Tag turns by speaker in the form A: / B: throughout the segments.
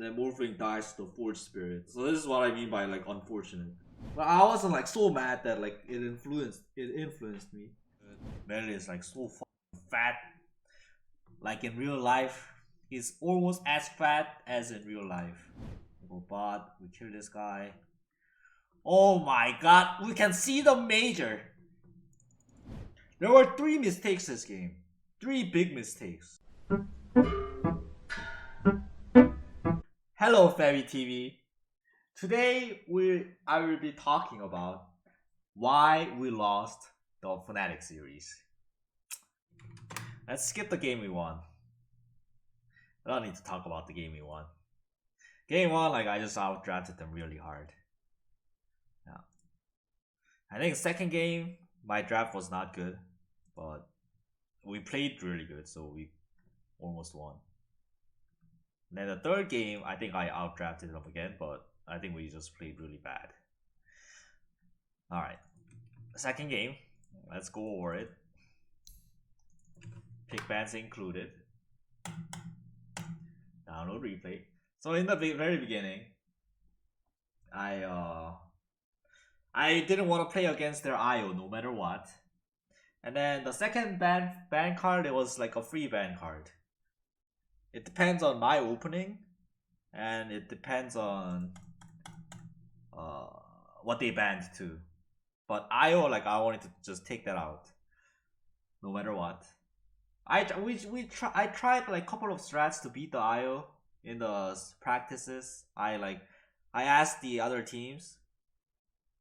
A: then Morphling dies to the Forge Spirit. So this is what I mean by like unfortunate. But I wasn't like so mad that like it influenced me. Melee is like so fucking fat. Like in real life, he's almost as fat as in real life. We go bot, we kill this guy. Oh my god, we can see the major. There were 3 mistakes this game. 3 big mistakes. Hello FebbyTV. Today I will be talking about why we lost the Fnatic series. Let's skip the game we won. I don't need to talk about the game we won. Game 1, like I just outdrafted them really hard. Yeah. I think second game, my draft was not good, but we played really good, so we almost won. And then the third game, I think I outdrafted them again, but I think we just played really bad. Alright. Second game, let's go over it. Pick bans included. Download replay. So in the very beginning, I didn't want to play against their IO no matter what. And then the second ban card, it was like a free ban card. It depends on my opening, and it depends on what they banned too. But IO, like I wanted to just take that out, no matter what. I tried like a couple of strats to beat the IO in the practices. I asked the other teams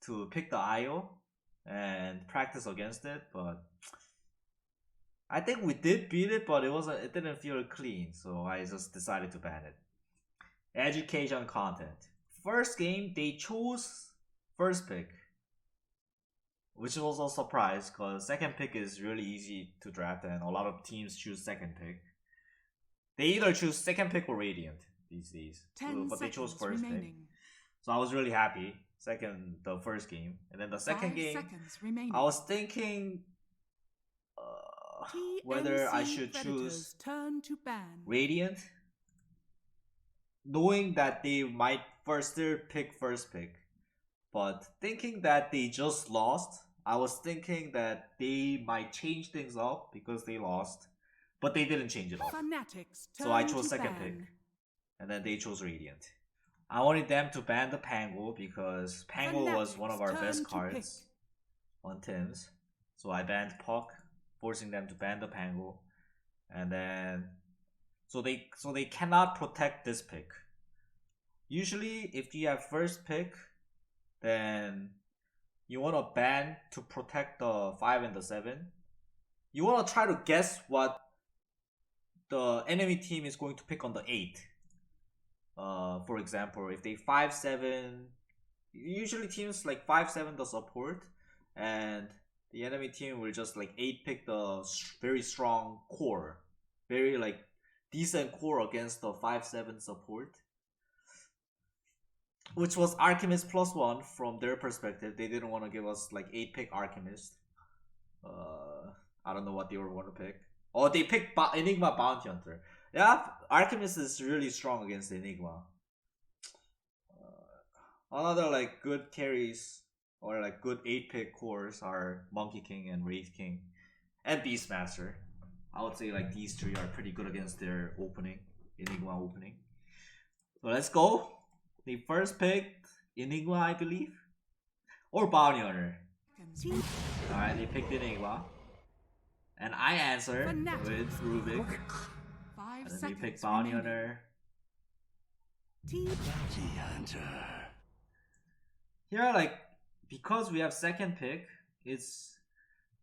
A: to pick the IO and practice against it, but I think we did beat it, but it didn't feel clean, so I just decided to ban it. Education content. First game, they chose first pick, which was a surprise because second pick is really easy to draft and a lot of teams choose second pick. They either choose second pick or Radiant these days, but they chose first pick. So I was really happy. The first game, and then the second game, I was thinking whether I should choose Radiant, knowing that they might still pick first pick, but thinking that they just lost, I was thinking that they might change things up because they lost, but they didn't change it up. So I chose second pick, and then they chose Radiant. I wanted them to ban the Pango because Pango was one of our best cards on Tim's. So I banned Puck, forcing them to ban the Pango. And then so they cannot protect this pick. Usually if you have first pick, then you want to ban to protect the 5 and the 7. You want to try to guess what the enemy team is going to pick on the 8. For example, if they 5-7, usually teams like 5-7 the support, and the enemy team will just like 8 pick the very strong core, very like decent core against the 5-7 support, which was Alchemist +1 from their perspective. They didn't want to give us like 8 pick Alchemist. I don't know what they were going to pick. Oh, they picked Enigma Bounty Hunter. Yeah, Alchemist is really strong against Enigma. Another like good carries or like good 8-pick cores are Monkey King and Wraith King and Beastmaster. I would say like these 3 are pretty good against their opening, Enigma opening. So let's go. They first picked Enigma, I believe, or Bounty Hunter. Alright, they picked Enigma, and I answered with Rubik. And then they picked Bounty Hunter. Here, like, because we have second pick, it's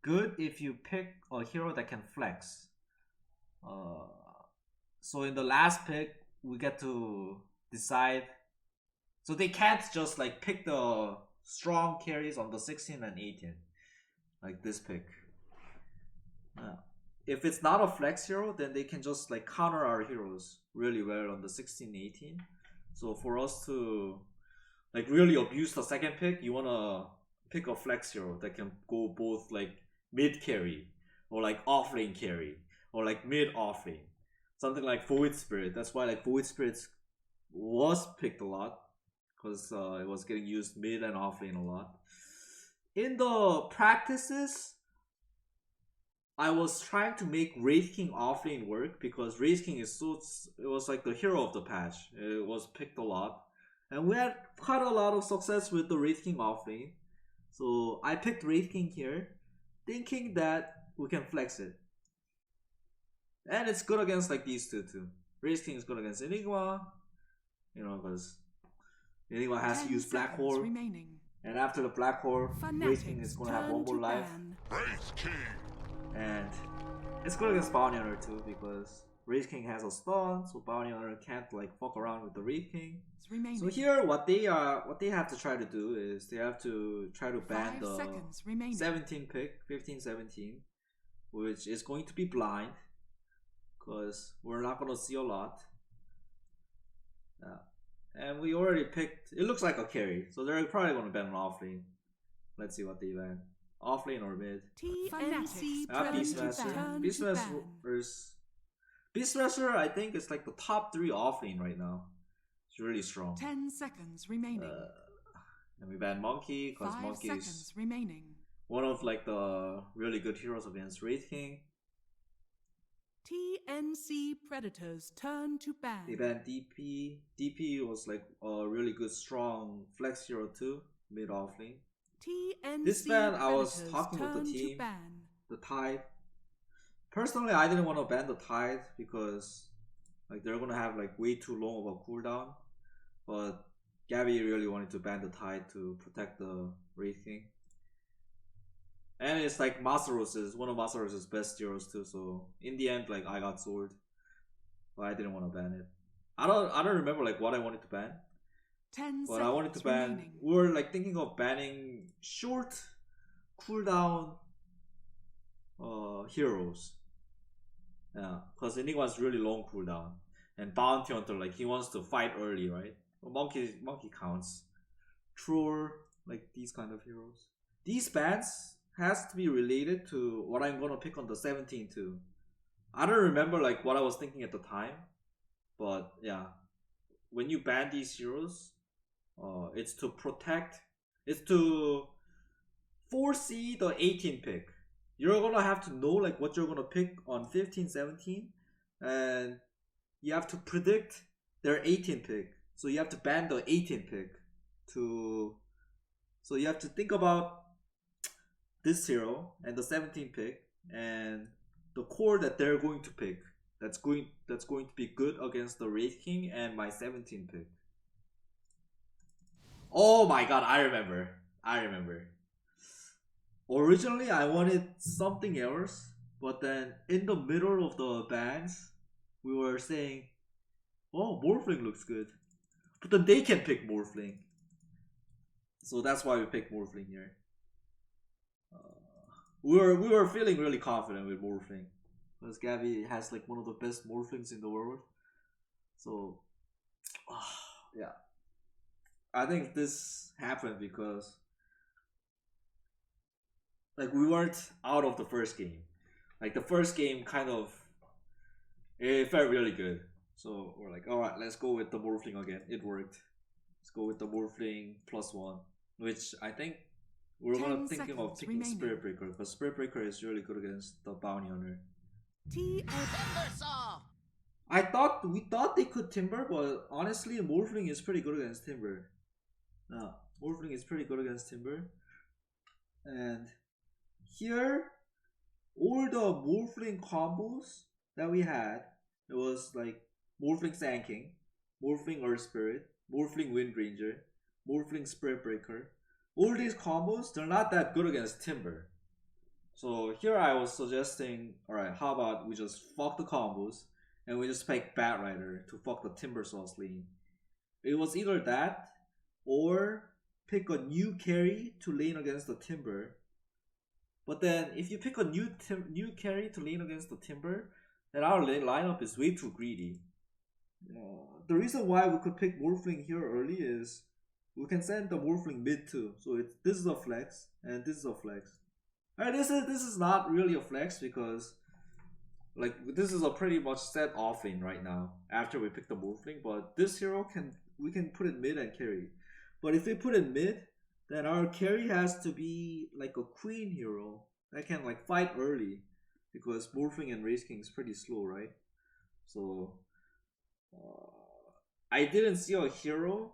A: good if you pick a hero that can flex. So in the last pick, we get to decide. So they can't just like pick the strong carries on the 16 and 18, like this pick. If it's not a flex hero, then they can just like counter our heroes really well on the 16-18. So for us to like really abuse the second pick, you wanna pick a flex hero that can go both like mid carry or like off lane carry or like mid off lane. Something like Void Spirit. That's why like Void Spirit's was picked a lot because it was getting used mid and off lane a lot. In the practices, I was trying to make Wraith King offlane work because Wraith King is so, it was like the hero of the patch. It was picked a lot, and we had quite a lot of success with the Wraith King offlane. So I picked Wraith King here, thinking that we can flex it, and it's good against like these two too. Wraith King is good against Enigma, you know, because Enigma has to use Black Hole, and after the Black Hole, Wraith King is gonna have one more life.
B: Wraith King.
A: And it's good against Bounty Hunter too because Wraith King has a stun, so Bounty Hunter can't like fuck around with the Wraith King. So here, what they have to try to do is they have to try to ban the 17 pick, 15-17, which is going to be blind because we're not gonna see a lot. And we already picked. It looks like a carry, so they're probably gonna ban an offlane. Let's see what they ban. Offlane or mid?
C: TNC
A: Beastmaster, I think it's like the top 3 offlane right now. It's really strong.
C: 10 seconds remaining.
A: And we ban Monkey because Monkey is one of like the really good heroes against Wraith King.
C: TNC Predators turn to ban.
A: They banned DP. DP was like a really good strong flex hero too, mid offlane.
C: TNC
A: This ban, I was talking with the team, the Tide. Personally, I didn't want to ban the Tide because like they're gonna have like way too long of a cooldown. But Gabby really wanted to ban the Tide to protect the Wraith King. And it's like Masaros is one of Masaros' best heroes too. So in the end, like I got sword, but I didn't want to ban it. I don't remember like what I wanted to ban. But I wanted to ban.
C: Remaining.
A: We were like thinking of banning short cooldown heroes. Yeah, because Enigma's really long cooldown, and Bounty Hunter like he wants to fight early, right? Well, Monkey counts. Truer, like these kind of heroes. These bans has to be related to what I'm gonna pick on the 17 too. I don't remember like what I was thinking at the time, but yeah, when you ban these heroes. It's to protect, it's to foresee the 18 pick. You're gonna have to know like what you're gonna pick on 15-17, and you have to predict their 18 pick. So you have to ban the 18 pick to. So you have to think about this hero and the 17 pick and the core that they're going to pick. That's going to be good against the Wraith King and my 17 pick. Oh my god, I remember. Originally, I wanted something else, but then in the middle of the bans, we were saying, oh, Morphling looks good. But then they can pick Morphling. So that's why we picked Morphling here. We were feeling really confident with Morphling. Because Gabby has like one of the best Morphlings in the world. So, yeah. I think this happened because like we weren't out of the first game. Like the first game kind of it felt really good. So we're like, alright, let's go with the Morphling again. It worked. Let's go with the Morphling +1. Which I think we're gonna thinking of picking Spirit Breaker because Spirit Breaker is really good against the Bounty Hunter. We thought they could Timber, but honestly Morphling is pretty good against Timber. Morphling is pretty good against Timber. And here, all the Morphling combos that we had, it was like Morphling Sand King, Morphling Earth Spirit, Morphling Wind Ranger, Morphling Spirit Breaker. All these combos, they're not that good against Timber. So here I was suggesting, alright, how about we just fuck the combos and we just pick Bat Rider to fuck the Timber Sauce lane. It was either that or pick a new carry to lane against the Timber. But then if you pick a new carry to lane against the Timber, then our lineup is way too greedy. The reason why we could pick Morphling here early is we can send the Morphling mid too. So this is a flex and this is a flex. Alright, this is not really a flex because like this is a pretty much set offlane right now after we pick the Morphling, but this hero we can put it mid and carry. But if we put it mid, then our carry has to be like a queen hero that can like fight early, because Morphling and Race King is pretty slow, right? So I didn't see a hero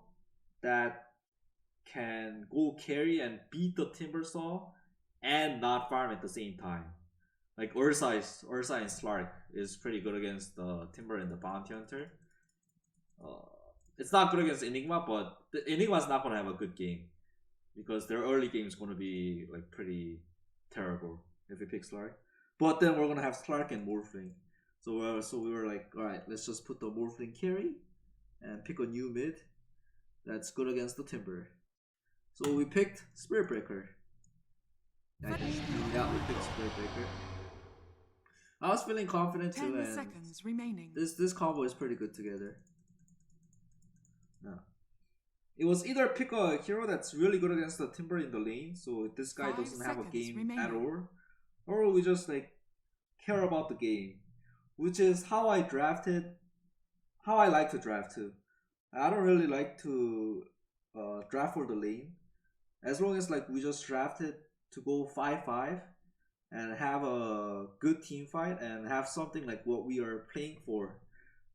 A: that can go carry and beat the Timbersaw and not farm at the same time. Like Ursa and Slark is pretty good against the Timber and the Bounty Hunter. It's not good against Enigma, but the Enigma's not gonna have a good game because their early game is gonna be like pretty terrible if we pick Slark. But then we're gonna have Slark and Morphling. So we were like, alright, let's just put the Morphling carry and pick a new mid that's good against the Timber. So we picked Spirit Breaker. Yeah, we picked Spirit Breaker. I was feeling confident too,
C: 10
A: and
C: seconds remaining.
A: this combo is pretty good together. Yeah. It was either pick a hero that's really good against the Timber in the lane, so this guy
C: 5
A: doesn't have a game
C: remaining.
A: at all, or we just like care about the game, which is how I like to draft too. I don't really like to draft for the lane, as long as like we just drafted to go 5-5 and have a good team fight and have something like what we are playing for.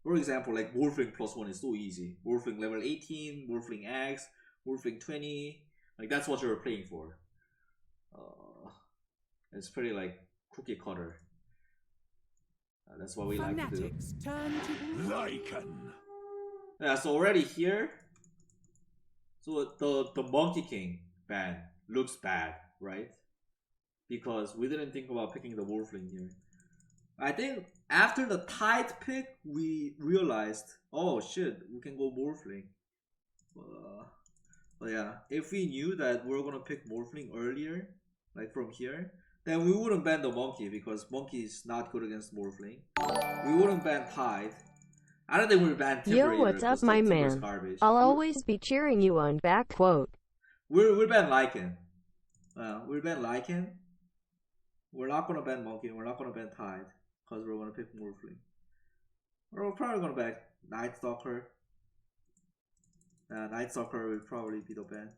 A: For example, like Morphling +1 is so easy. Morphling level 18, Morphling X, Morphling 20. Like that's what you're playing for. It's pretty like cookie cutter. That's what we like to do.
C: Fnatic's turn to
B: Lycan.
A: Yeah, so already here. So the Monkey King ban looks bad, right? Because we didn't think about picking the Morphling here. I think after the Tide pick, we realized, oh shit, we can go Morphling. But yeah, if we knew that we were gonna pick Morphling earlier, like from here, then we wouldn't ban the Monkey because Monkey is not good against Morphling. We wouldn't ban Tide. I don't think we'll ban Timber
D: Yo,
A: either,
D: what's up,
A: because
D: my
A: Timber's
D: man?
A: garbage.
D: I'll always be cheering you on. Back quote.
A: We'll ban Lycan. We'll ban Lycan. We're not gonna ban Monkey. We're not gonna ban Tide because we're gonna pick Morphling. We're probably gonna ban Night Stalker. Night Stalker will probably be the ban.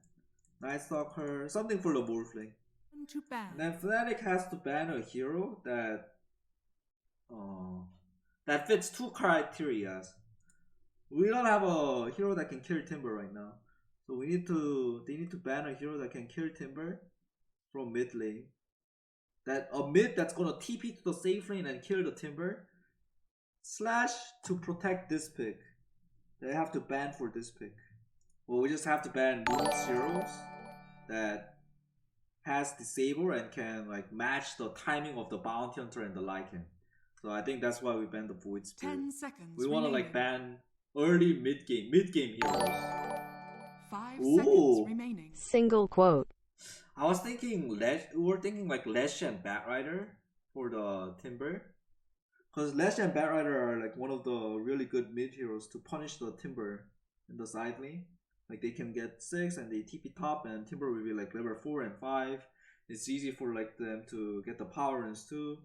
A: Night Stalker, something for the Morphling.
C: to ban.
A: And then Fnatic has to ban a hero that fits two criteria. We don't have a hero that can kill Timber right now, so they need to ban a hero that can kill Timber from mid lane. That a mid that's gonna TP to the safe lane and kill the Timber, / to protect this pick. They have to ban for this pick. Well, we just have to ban Moon's heroes that has disable and can like match the timing of the Bounty Hunter and the Lycan. So I think that's why we ban the Void Spirit.
C: 10 seconds
A: We want to like
C: remaining.
A: ban early mid game heroes.
C: 5
A: Ooh.
C: seconds remaining.
D: Single quote.
A: I was thinking we were thinking like Lesh and Batrider for the Timber, because Lesh and Batrider are like one of the really good mid heroes to punish the Timber in the side lane. Like they can get 6 and they TP top, and Timber will be like level 4 and 5. It's easy for like them to get the power runes too.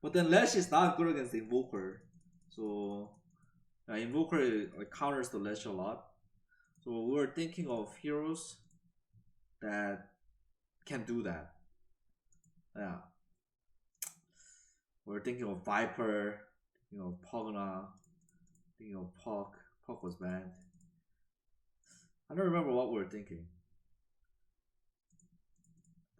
A: But then Lesh is not good against the Invoker, so Invoker like counters the Lesh a lot. So we were thinking of heroes that can do that. Yeah. We're thinking of Viper, thinking of Pogna, thinking of Puck. Puck was banned. I don't remember what we were thinking.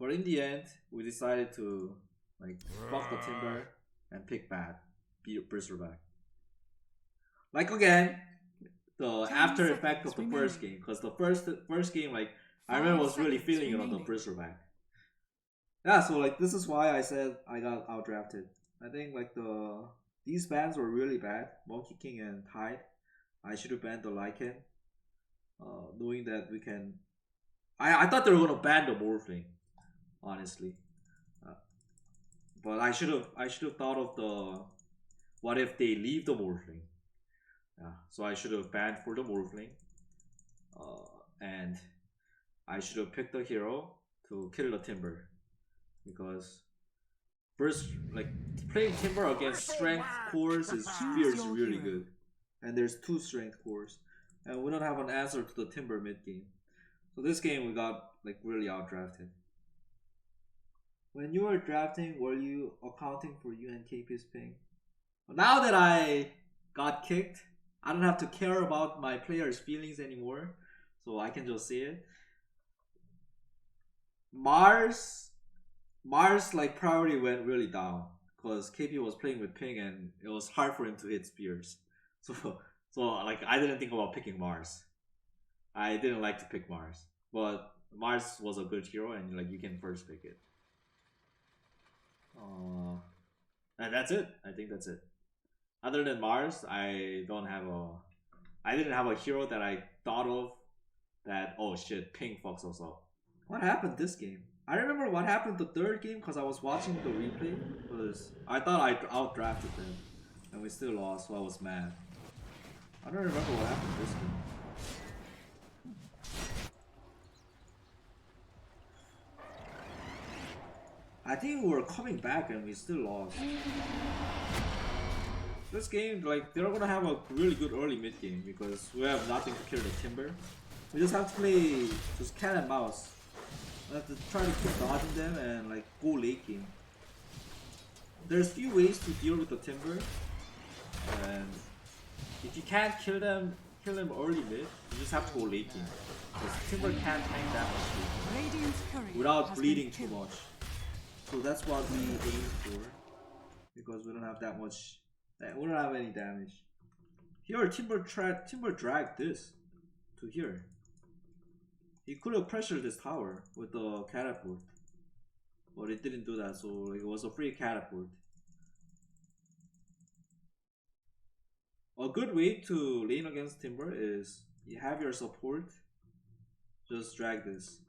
A: But in the end, we decided to like fuck the Timber and pick bad, beat Bristleback. Like again, the
C: 10
A: after
C: seconds
A: effect of the
C: remaining.
A: first game, because the first game, like I
C: 5
A: remember was really
C: seconds
A: feeling it on the
C: remaining.
A: Bristleback. Yeah, so like this is why I said I got outdrafted. I think like these bans were really bad. Monkey King and Tide. I should have banned the Lycan. Knowing that we can, I thought they were gonna ban the Morphling, honestly. But I should have thought of the what if they leave the Morphling. Yeah, so I should have banned for the Morphling. And I should have picked a hero to kill the Timber, because First, like playing Timber against strength cores is feels
C: your
A: really
C: hero.
A: good, and there's 2 strength cores, and we don't have an answer to the Timber mid game. So this game we got like really outdrafted. When you were drafting, were you accounting for UNKP's ping? Now that I got kicked, I don't have to care about my players' feelings anymore, so I can just say it. Mars, Mars like priority went really down because KP was playing with ping and it was hard for him to hit spears. So, so like I didn't think about picking Mars. I didn't like to pick Mars, but Mars was a good hero and like you can first pick it. And that's it. I think that's it. Other than Mars, I didn't have a hero that I thought of that. Oh shit, ping fucks us up. What happened this game? I remember what happened the third game because I was watching the replay. Because I thought I outdrafted them, and we still lost, so I was mad. I don't remember what happened this game. I think we were coming back and we still lost. This game, like, they're gonna have a really good early mid game because we have nothing to kill the Timber. We just have to play just cat and mouse. We have to try to keep dodging them and like go late game. There's few ways to deal with the Timber, and if you can't kill them early mid, you just have to go late game. Because Timber can't tank that much
C: Radiant's courier
A: without
C: has
A: bleeding
C: been
A: too
C: killed.
A: much. So that's what we aim for, because we don't have that much. We don't have any damage. Here, Timber dragged this to here. He could have pressured this tower with the catapult, but it didn't do that. So it was a free catapult. A good way to lane against Timber is you have your support. Just drag this.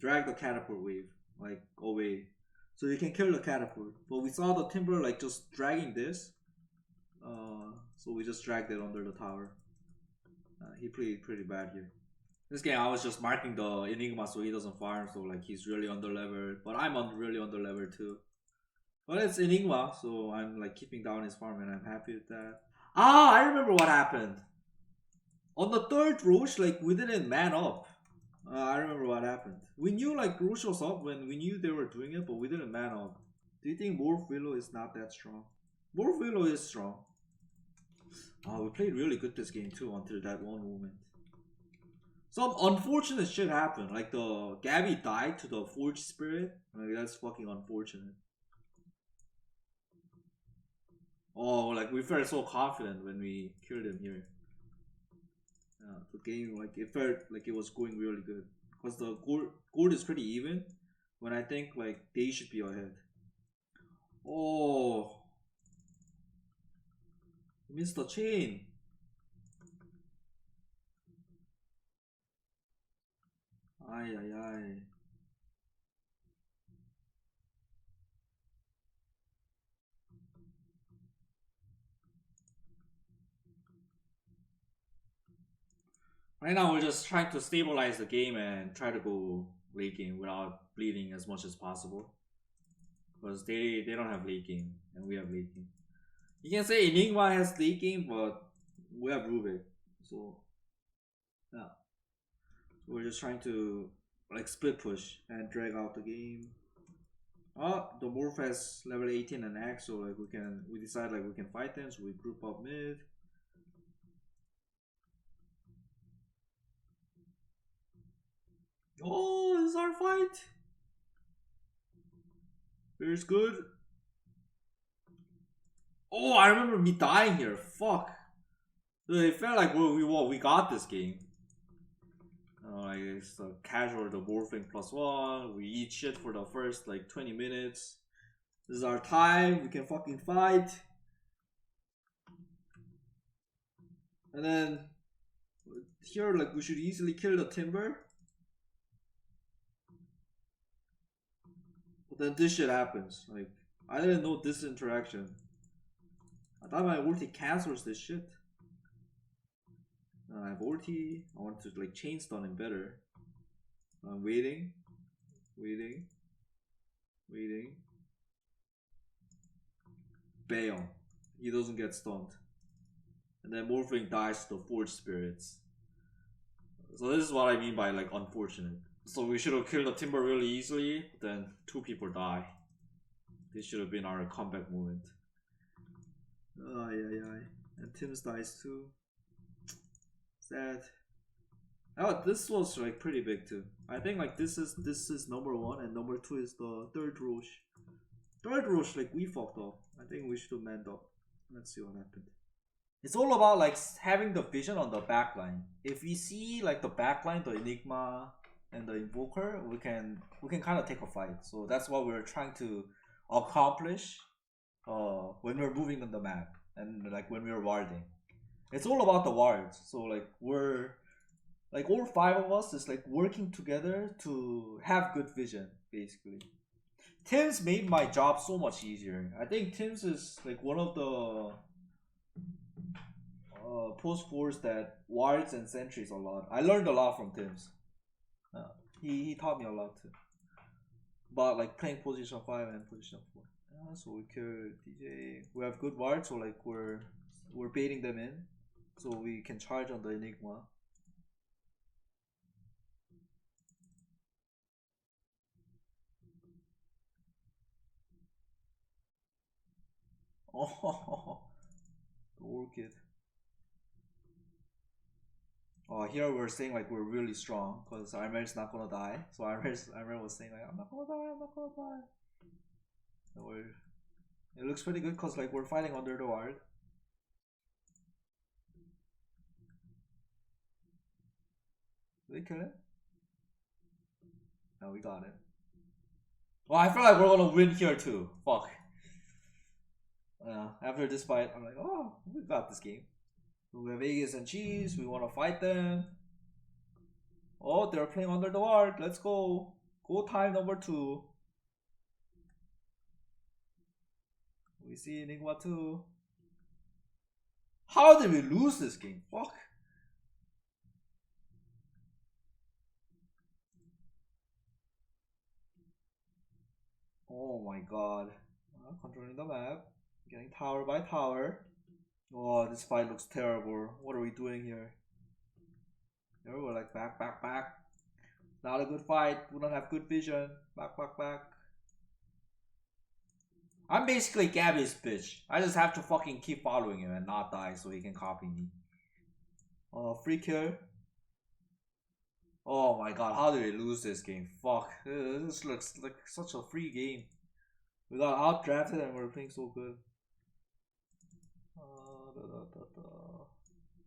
A: Drag the catapult wave like away, so you can kill the catapult. But we saw the Timber like just dragging this, so we just dragged it under the tower. He played pretty bad here. This game I was just marking the Enigma so he doesn't farm, so like he's really under level, but I'm really under level too. But it's Enigma, so I'm like keeping down his farm and I'm happy with that. Ah, I remember what happened. On the third Roche, like we didn't man up. I remember what happened. We knew like Roche was up when we knew they were doing it, but we didn't man up. Do you think Morph Willow is not that strong? Morph Willow is strong. Oh, we played really good this game too until that one moment. Some unfortunate shit happened. Like the Gabby died to the Forge Spirit. Like that's fucking unfortunate. Oh, like we felt so confident when we killed him here. The game, like it felt like it was going really good because the gold is pretty even. When I think like they should be ahead. Oh, missed the chain. Ay ay ay. Right now we're just trying to stabilize the game and try to go late game without bleeding as much as possible. Because they don't have late game and we have late game. You can say Enigma has late game, but we have Rubik. So yeah. So we're just trying to like split push and drag out the game. Oh, the Morph has level 18 and X, so like we decide like we can fight them, so we group up mid. Oh, this is our fight. Here's good. Oh, I remember me dying here. Fuck. It felt like we got this game. Like it's the casual, the morphing +1. We eat shit for the first like 20 minutes. This is our time. We can fucking fight. And then here, like we should easily kill the Timber. But then this shit happens. Like I didn't know this interaction. I thought my ulti cancels this shit. I have ulti. I want to like chain stun him better. I'm waiting. Waiting. Bam. He doesn't get stunned. And then Morphling dies to the Forge Spirits. So this is what I mean by like unfortunate. So we should have killed the Timber really easily, then 2 people die. This should have been our comeback moment. Ay ay ay. And Tim's dies too. Sad. Oh, this was like pretty big too. I think like this is number 1 and number 2 is the third Roche. Third Roche, like we fucked up. I think we should have manned up. Let's see what happened. It's all about like having the vision on the backline. If we see like the backline, the Enigma and the Invoker, we can kind of take a fight. So that's what we're trying to accomplish when we're moving on the map and like when we're warding. It's all about the wards. So like we're like all 5 of us is like working together to have good vision basically. Tim's made my job so much easier. I think Tim's is like one of the post 4s that wards and sentries a lot. I learned a lot from Tim's. He taught me a lot too. But like playing position 5 and position 4. So we kill DJ. We have good wards, so like we're baiting them in, so we can charge on the Enigma. Oh, the Orchid. Oh, here we're saying like we're really strong because Armer's not gonna die. So Armer was saying like I'm not gonna die, I'm not gonna die. So it looks pretty good because like we're fighting under the ward. Did we kill it? No, we got it. Well, I feel like we're gonna win here too. Fuck. After this fight, I'm like, oh, we got this game. We have Vegas and Cheese. We want to fight them. Oh, they're playing under the ward. Let's go. Go time number 2. We see Enigma 2. How did we lose this game? Fuck. Oh my god. Controlling the map. Getting tower by tower. Oh, this fight looks terrible. What are we doing here? Here we're like back. Not a good fight. We don't have good vision. Back. I'm basically Gabby's bitch. I just have to fucking keep following him and not die so he can copy me. Free kill. Oh my god, how did we lose this game? Fuck. This looks like such a free game. We got out drafted and we're playing so good.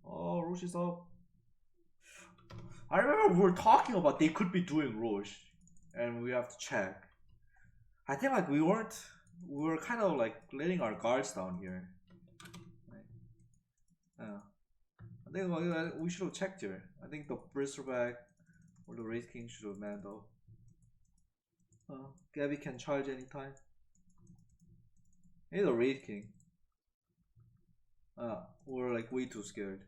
A: Oh, Roche is up. I remember we were talking about they could be doing Roche, and we have to check. I think like we were kind of like letting our guards down here. I think we should have checked here. I think the Bristleback or the Wraith King should have manned up. Gabby can charge anytime. Maybe the Wraith King. We're like way too scared.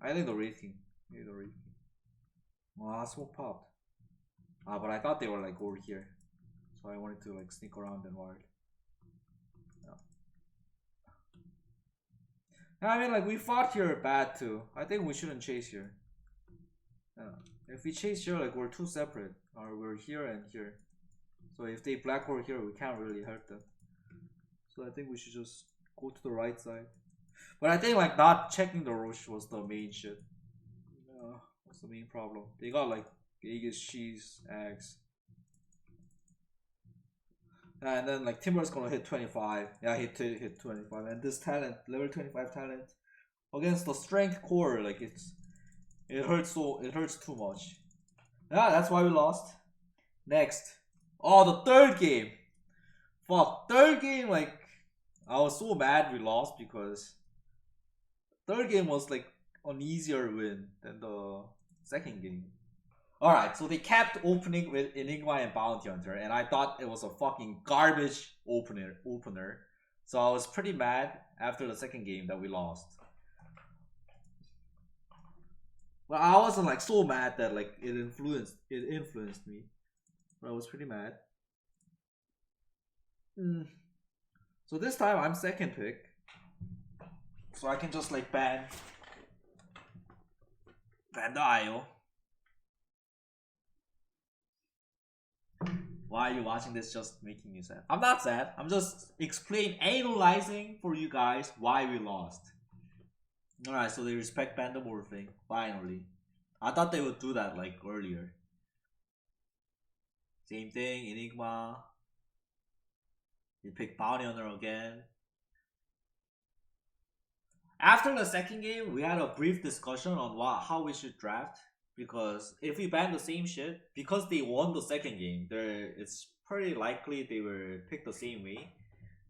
A: I think the Wraith King. Maybe the Wraith King. Smoke popped. But I thought they were like over here. So I wanted to like sneak around and ward. Yeah. I mean like we fought here bad too. I think we shouldn't chase here. If we chase here like we're too separate. Or we're here and here. So if they black or here we can't really hurt them. So I think we should just go to the right side. But I think like not checking the Roche was the main shit. What's the main problem? They got like Vegas, cheese, eggs. And then like Timber's gonna hit 25. Yeah, hit 25. And this talent, level 25 talent, against the strength core, like it hurts too much. Yeah, that's why we lost. Next. Oh, the third game. Fuck, third game, like I was so mad we lost because third game was like an easier win than the second game. Alright, so they kept opening with Enigma and Bounty Hunter, and I thought it was a fucking garbage opener. So I was pretty mad after the second game that we lost. But I wasn't like so mad that like it influenced me. But I was pretty mad. Mm. So this time I'm second pick. So I can just like ban the IO. Why are you watching this just making you sad? I'm not sad. I'm just analyzing for you guys why we lost. Alright, so they respect Panda morphing. Finally. I thought they would do that like earlier. Same thing, Enigma. You pick Bounty Hunter again. After the second game, we had a brief discussion on how we should draft. Because if we ban the same shit, because they won the second game, it's pretty likely they will pick the same way.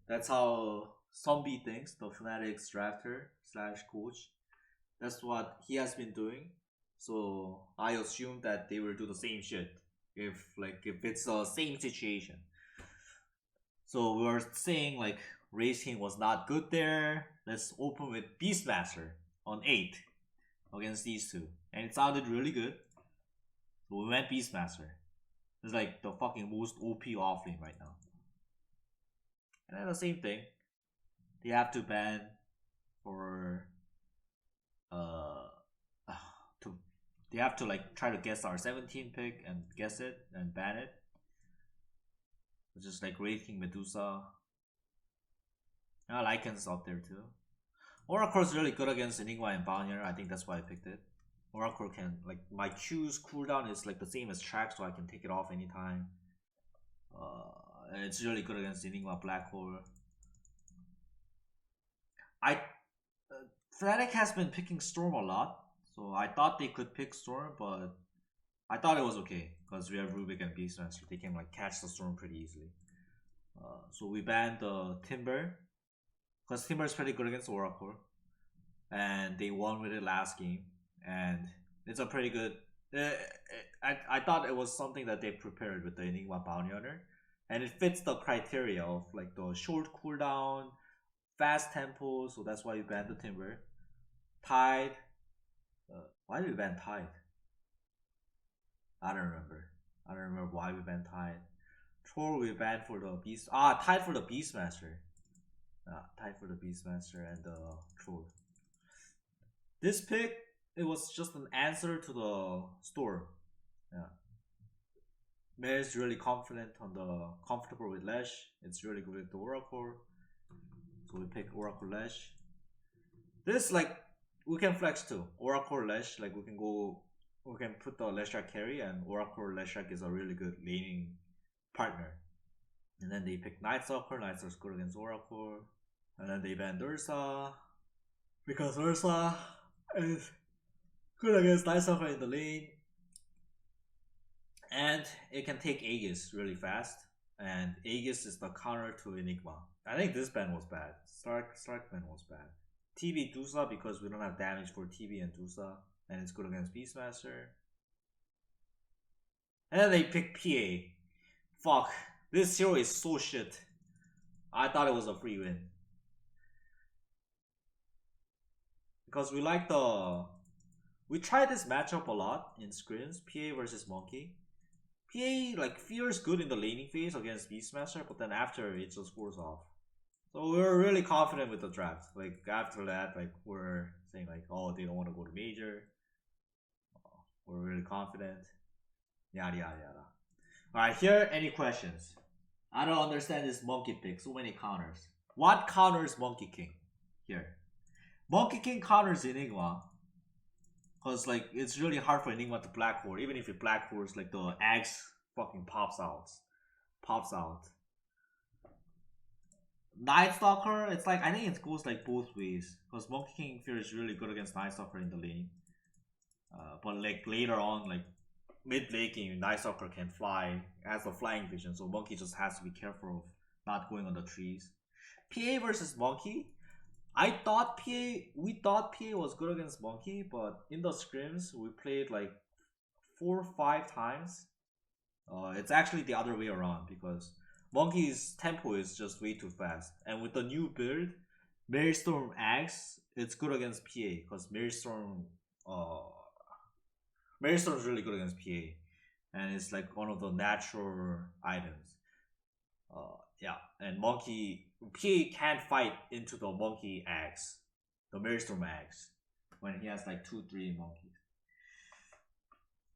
A: That's how Zombie thinks, the Fnatic's drafter slash coach. That's what he has been doing. So I assume that they will do the same shit if it's the same situation. So we were saying like Race King was not good there. Let's open with Beastmaster on 8 against these two. And it sounded really good. So we went Beastmaster. It's like the fucking most OP offlane right now. And then the same thing. They have to ban for they have to like try to guess our 17 pick and guess it and ban it. Which is like Wraith King Medusa. Lycan's up there too. Oracle's really good against Enigma and Bonnier. I think that's why I picked it. Oracle can, like, my Q's cooldown is like the same as track, so I can take it off anytime. It's really good against Enigma Black Hole. Fnatic has been picking Storm a lot, so I thought they could pick Storm, but I thought it was okay because we have Rubik and Beastmaster. They can like catch the Storm pretty easily. So we banned the Timber because Timber is pretty good against Oracle, and they won with it last game, and it's a pretty good. I thought it was something that they prepared with the Enigma Bounty Hunter, and it fits the criteria of like the short cooldown, fast tempo. So that's why we banned the Timber. Tide. Why did we ban Tide? I don't remember why we banned Tide. Troll we banned for the Beast. Tide for the Beastmaster. Tide for the Beastmaster and the Troll. This pick, it was just an answer to the Storm. Yeah. Mayor's really confident on the comfortable with Lash. It's really good with the Oracle. So we pick Oracle Lash. This like we can flex too. Oracle Lash, like we can put the Leshrac carry, and Oracle Leshrac is a really good laning partner. And then they pick Night Stalker. Night Stalker's good against Oracle. And then they ban Ursa because Ursa is good against Night Stalker in the lane. And it can take Aegis really fast. And Aegis is the counter to Enigma. I think this ban was bad. Stark ban was bad. TB Dusa because we don't have damage for TB and Dusa. And it's good against Beastmaster. And then they pick PA. Fuck. This hero is so shit. I thought it was a free win. Because we like we tried this matchup a lot in scrims. PA versus Monkey. PA like feels good in the laning phase against Beastmaster, but then after it just goes off. So we were really confident with the draft. Like after that, like we're saying like, oh, they don't want to go to major. We're really confident. Yada yada yada. Alright, here any questions? I don't understand this Monkey pick. So many counters. What counters Monkey King? Here. Monkey King counters Enigma. Cause like it's really hard for Enigma to black hole. Even if it black holes, like the axe fucking pops out. Night Stalker, it's like I think it goes like both ways. Cause Monkey King feels really good against Night Stalker in the lane. But like later on, like mid late game, Night Stalker can fly, has a flying vision, so Monkey just has to be careful of not going on the trees. PA versus Monkey. We thought PA was good against Monkey, but in the scrims we played like 4 or 5 times. It's actually the other way around because Monkey's tempo is just way too fast, and with the new build, Maelstrom Axe, it's good against PA because Maelstrom is really good against PA, and it's like one of the natural items. Yeah, and monkey PA can't fight into the monkey eggs, the Maelstrom eggs, when he has like 2-3 monkeys.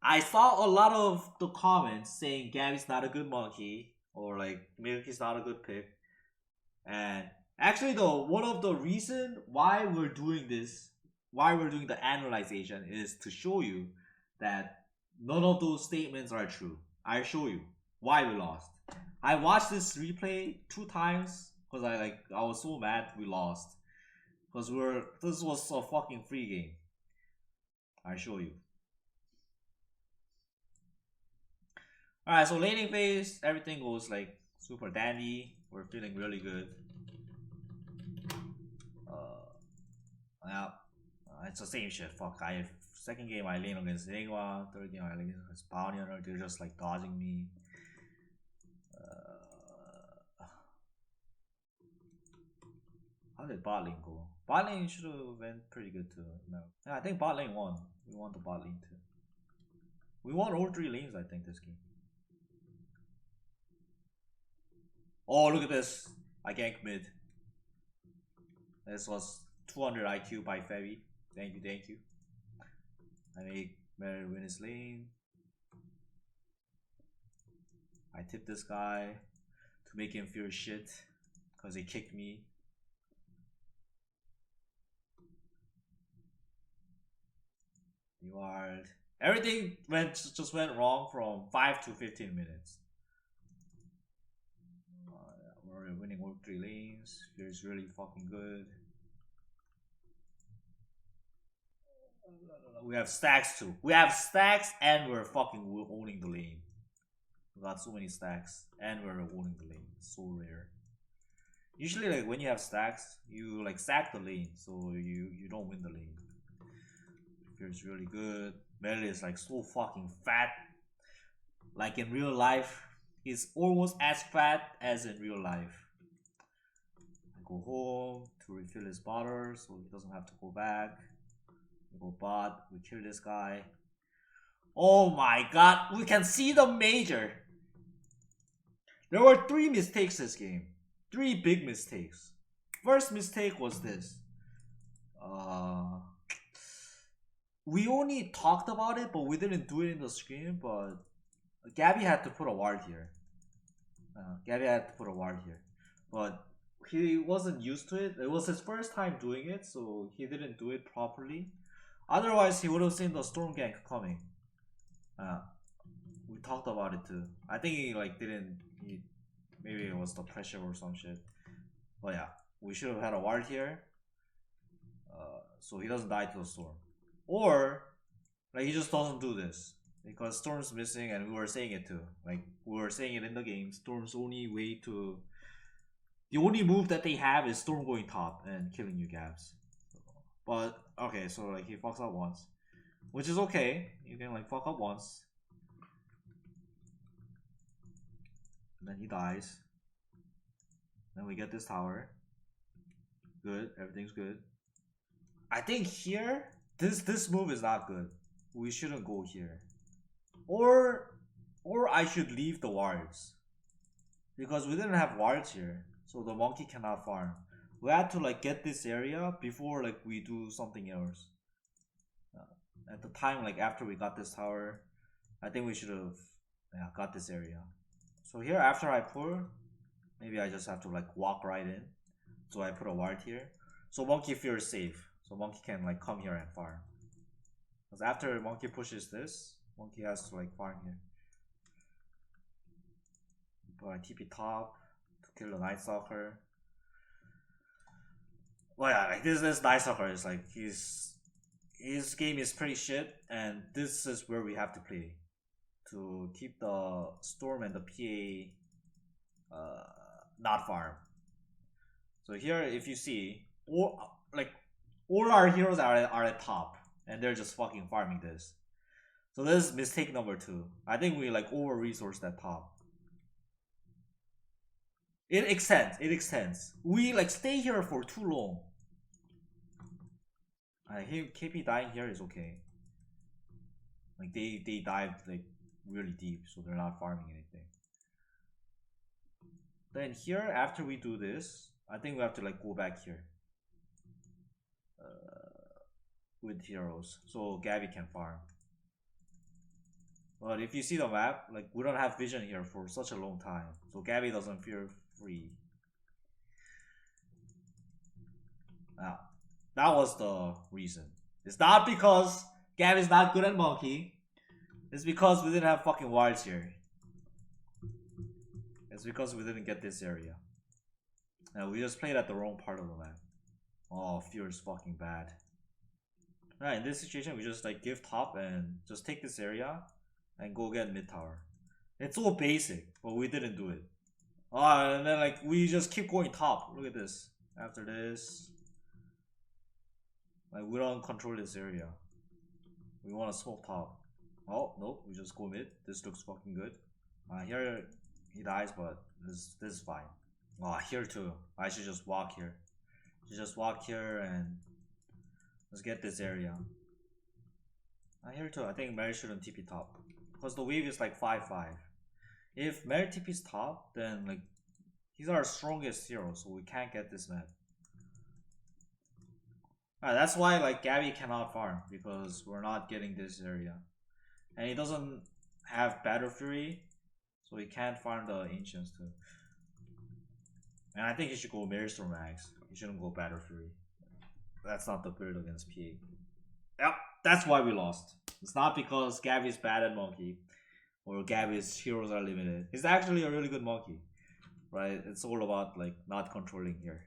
A: I saw a lot of the comments saying Gabby's not a good monkey or like Milky's not a good pick. And actually though, one of the reason why we're doing this, why we're doing the analyzation is to show you that none of those statements are true. I show you why we lost. I watched this replay 2 times because I was so mad we lost. Because this was a fucking free game. I show you. Alright, so laning phase, everything goes like super dandy. We're feeling really good. Yeah, it's the same shit. Fuck, second game I lane against Lingua, third game I lane against Pioneer. They're just like dodging me. How did bot lane go? Bot lane should have went pretty good too. No. Yeah, I think bot lane won. We won the bot lane too. We won all 3 lanes, I think, this game. Oh, look at this. I ganked mid. This was 200 IQ by Febby. Thank you, thank you. I make Mary win his lane. I tip this guy to make him feel shit because he kicked me. Reward. Everything just went wrong from 5 to 15 minutes. We're winning all 3 lanes. Feels really fucking good. We have stacks too. We have stacks and we're fucking owning the lane. We got so many stacks and we're owning the lane. It's so rare. Usually like when you have stacks, you like stack the lane, so you don't win the lane. Feels really good. Melee is like so fucking fat. Like in real life, he's almost as fat as in real life. I go home to refill his bottle so he doesn't have to go back. We go bot, we kill this guy. Oh my god, we can see the major. There were 3 mistakes this game. 3 big mistakes. First mistake was this. We only talked about it, but we didn't do it in the screen. But Gabby had to put a ward here. But he wasn't used to it. It was his first time doing it, so he didn't do it properly. Otherwise, he would have seen the storm gank coming. We talked about it too. I think he like didn't. Maybe it was the pressure or some shit. But yeah, we should have had a ward here, so he doesn't die to the storm. Or like he just doesn't do this because storm's missing, and we were saying it too. Like we were saying it in the game. Storm's only way to. The only move that they have is storm going top and killing you gaps. But okay, so like he fucks up once, which is okay. You can like fuck up once, and then he dies. Then we get this tower. Good, everything's good. I think here, this move is not good. We shouldn't go here. Or I should leave the wards. Because we didn't have wards here. So the monkey cannot farm. We had to like get this area before like we do something else. At the time, like after we got this tower, I think we should have got this area. So here after I pull, maybe I just have to like walk right in. So I put a ward here. So monkey feels safe. So monkey can like come here and farm. Because after monkey pushes this, monkey has to like farm here. But I TP top to kill the Night Stalker. Well yeah, like this Night Stalker is like his game is pretty shit, and this is where we have to play to keep the Storm and the PA not farm. So here, if you see, all our heroes are at top, and they're just fucking farming this. So this is mistake number 2. I think we like over resourced that top. It extends. We like stay here for too long. KP dying here is okay. Like they dived like really deep, so they're not farming anything. Then here, after we do this, I think we have to like go back here with heroes, so Gabby can farm. But if you see the map, like we don't have vision here for such a long time, so Gabby doesn't feel free. Now, that was the reason. It's not because Gabby's not good at Monkey. It's because we didn't have fucking wilds here. It's because we didn't get this area. And we just played at the wrong part of the map. Oh, fear is fucking bad. Alright, in this situation, we just like give top and just take this area and go get mid tower. It's so basic, but we didn't do it. And then like we just keep going top. Look at this. After this, like we don't control this area. We want to smoke top. Oh nope, we just go mid. This looks fucking good. Here he dies, but this is fine. Here too. I should just walk here. Just walk here and let's get this area. Here too. I think Mary shouldn't TP top because the wave is like 5-5. If Mary TP's top, then like he's our strongest hero, so we can't get this map. That's why like Gabby cannot farm because we're not getting this area, and he doesn't have Battle Fury, so he can't farm the Ancients too. And I think he should go Maelstrom Max. He shouldn't go Battle Fury. That's not the build against PA. Yep, that's why we lost. It's not because Gabby's bad at Monkey or Gabby's heroes are limited. He's actually a really good Monkey, right? It's all about like not controlling here.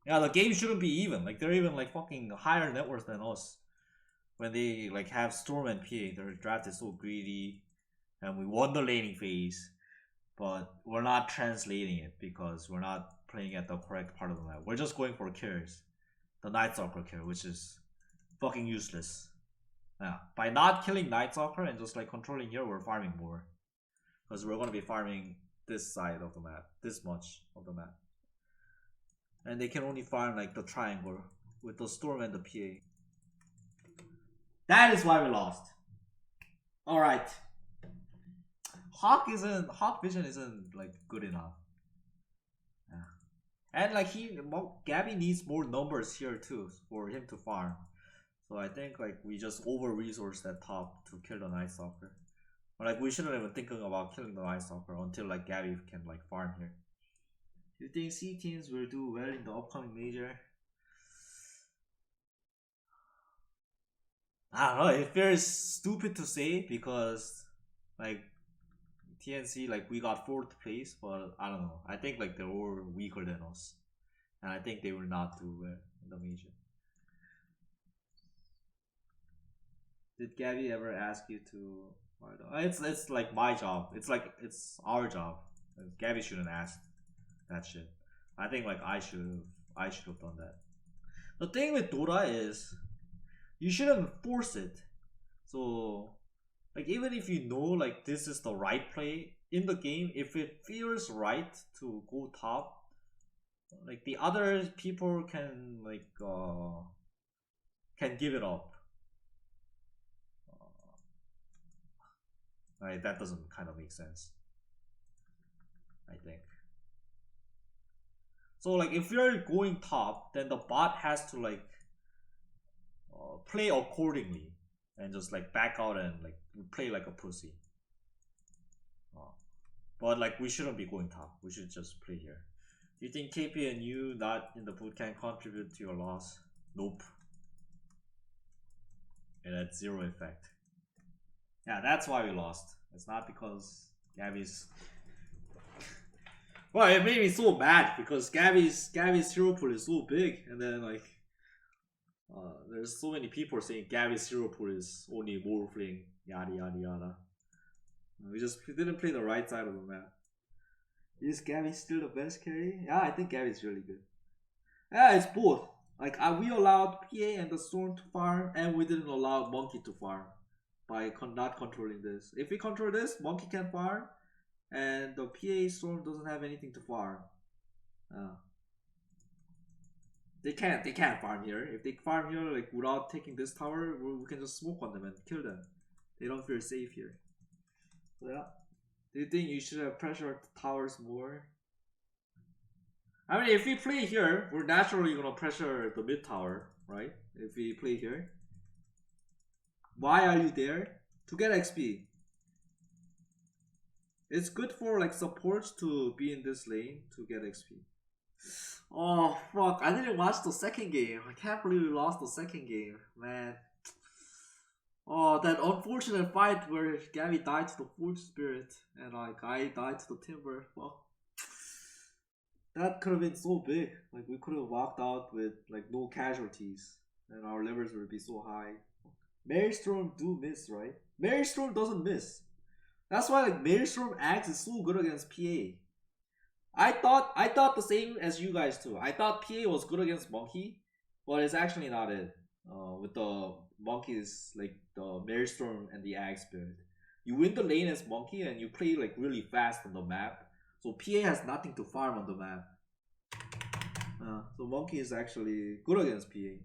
A: Yeah, the game shouldn't be even. Like they're even like fucking higher net worth than us. When they like have Storm and PA, their draft is so greedy, and we won the laning phase, but we're not translating it because we're not playing at the correct part of the map. We're just going for kills, the Night Stalker kill, which is fucking useless. Yeah, by not killing Night Stalker and just like controlling here, we're farming more, because we're gonna be farming this side of the map, this much of the map. And they can only farm like the triangle with the Storm and the PA. That is why we lost. Alright. Hawk vision isn't like good enough. Yeah. And like Gabby needs more numbers here too for him to farm. So I think like we just over-resource that top to kill the Night Stalker. Or like we shouldn't even think about killing the Night Stalker until like Gabby can like farm here. Do you think C teams will do well in the upcoming major? I don't know, it feels stupid to say because like TNC, like we got 4th place, but I don't know. I think like they're all weaker than us, and I think they will not do well in the major. Did Gabby ever ask you to? It's like my job. It's like it's our job. Gabby shouldn't ask that shit. I think like I should have done that. The thing with Dota is you shouldn't force it. So like even if you know like this is the right play in the game, if it feels right to go top, like the other people can like can give it up. Right, that doesn't kind of make sense, I think. So like if you're going top, then the bot has to like play accordingly and just like back out and like play like a pussy. But like we shouldn't be going top. We should just play here. Do you think KP and you not in the boot can contribute to your loss? Nope. It had 0 effect. Yeah, that's why we lost. It's not because Gabby's. Well, it made me so mad because Gabby's hero pool is so big, and then like there's so many people saying Gabby's hero pool is only Morphling, yada yada yada. We didn't play the right side of the map. Is Gabby still the best carry? Yeah, I think Gabby's really good. Yeah, it's both. Like we allowed PA and the Storm to farm, and we didn't allow Monkey to farm by not controlling this. If we control this, Monkey can farm, and the PA Storm doesn't have anything to farm. They can't farm here. If they farm here like without taking this tower, we can just smoke on them and kill them. They don't feel safe here. So yeah, Do you think you should have pressured the towers more? I mean, if we play here, we're naturally gonna pressure the mid tower, right? If we play here. Why are you there? To get XP. It's good for like supports to be in this lane to get XP. Oh fuck, I didn't watch the second game. I can't believe we lost the second game, man. Oh, that unfortunate fight where Gabby died to the Forge Spirit and like I died to the Timber. Fuck. That could have been so big. Like we could have walked out with like no casualties and our levers would be so high. Maelstrom do miss, right? Maelstrom doesn't miss. That's why like Maelstrom Axe is so good against PA. I thought the same as you guys too. I thought PA was good against Monkey, but it's actually not it. With the Monkeys like the Maelstrom and the Axe build. You win the lane as Monkey and you play like really fast on the map. So PA has nothing to farm on the map. So Monkey is actually good against PA.